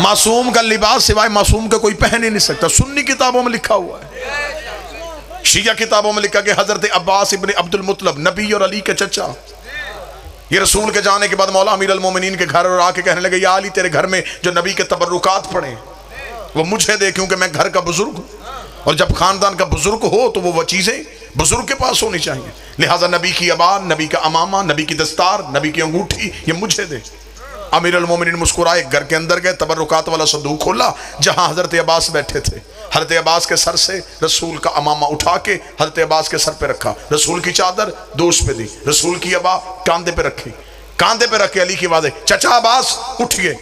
मासूम का लिबास सिवाय मासूम के कोई पहन ही नहीं सकता। सुन्नी किताबों में लिखा हुआ है, शिया किताबों में लिखा कि हजरत अब्बास इब्न अब्दुल मुत्तलिब नबी और अली के चचा, ये रसूल के जाने के बाद मौला अमीर अल मोमिनीन के घर और आके कहने लगे, या अली तेरे घर में जो नबी के तबर्रुकात पड़े वो मुझे दे, क्योंकि मैं घर का बुजुर्ग हूँ, और जब खानदान का बुजुर्ग हो तो वो चीजें बुजुर्ग के पास होनी चाहिए। लिहाजा नबी की अबान, नबी का अमामा, नबी की दस्तार, नबी की अंगूठी ये मुझे दे। अमीर अल मोमिनीन मुस्कुराए, घर के अंदर गए, तबर्रुकात वाला संदूक खोला जहां हजरत अब्बास बैठे थे। हजरत अब्बास के सर से रसूल का अमामा उठा के हजरत अब्बास के सर पे रखा, रसूल की चादर दोष पे दी, रसूल की अबा कांधे पे रखी, कांधे पे रखे अली की आवाज, चचा अब्बास उठ गए।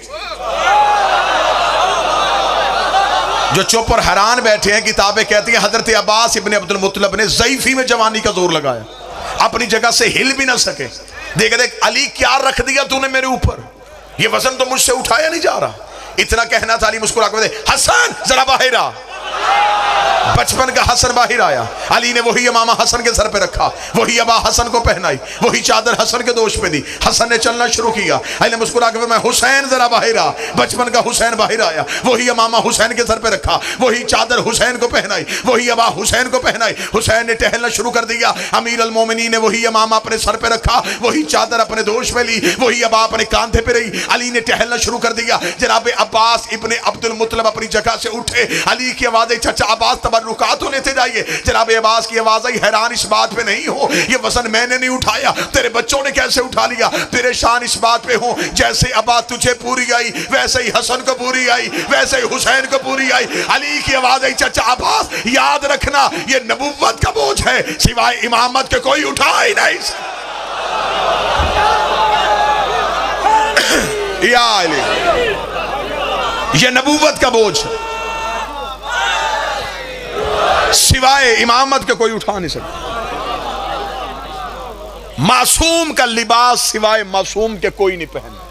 जो चुप और हैरान बैठे हैं, किताबें कहती हैं हजरत अब्बास इब्न अब्दुल मुत्तलिब ने ज़ईफ़ी में जवानी का जोर लगाया, अपनी जगह से हिल भी ना सके। देख देख अली क्या रख दिया तूने मेरे ऊपर, ये वजन तो मुझसे उठाया नहीं जा रहा। इतना कहना था, अली मुस्कुरा कर बोले, हसन जरा बाहर आ। बचपन का हसन बाहर आया, अली ने वही इमामा हसन के सर पे रखा, वही अबा हसन को पहनाई, वही चादर हसन के दोष पे दी। हसन ने चलना शुरू किया, अली ने मुस्कुरा कर, मैं हुसैन जरा बाहर आ। बचपन का हुसैन बाहर आया, वही इमामा हुसैन के सर पे रखा, वही चादर हुसैन को पहनाई, वही अबा हुसैन को पहनाई। हुसैन ने टहलना शुरू कर दिया, अमीर अल मोमिनीन ने वही इमामा अपने सर पे रखा, वही चादर अपने दोष पे ली, वही अबा अपने कांधे पे रही। अली ने टहलना शुरू कर दिया। जनाब अब्बास इब्न अब्दुल मुत्तलिब अपनी जगह से उठे, अली की आवाज़, चचा अब्बास तबर्रुकात तो लेते जाइए। जनाब अब्बास की आवाज़ आई, हैरान इस बात पे नहीं हो ये वजन मैंने नहीं उठाया, तेरे बच्चों ने कैसे उठा लिया। परेशान इस बात पे हो, जैसे अब्बा तुझे पूरी आई वैसे ही हसन को पूरी आई, वैसे ही हुसैन को पूरी आई। अली की आवाज़ आई, चचा अब्बास याद रखना ये नबुव्वत का बोझ है, सिवाय इमामत के कोई उठा ही नहीं। या अली ये नबुव्वत का बोझ है, सिवाय इमामत के कोई उठा नहीं सकता। मासूम का लिबास सिवाय मासूम के कोई नहीं पहनता।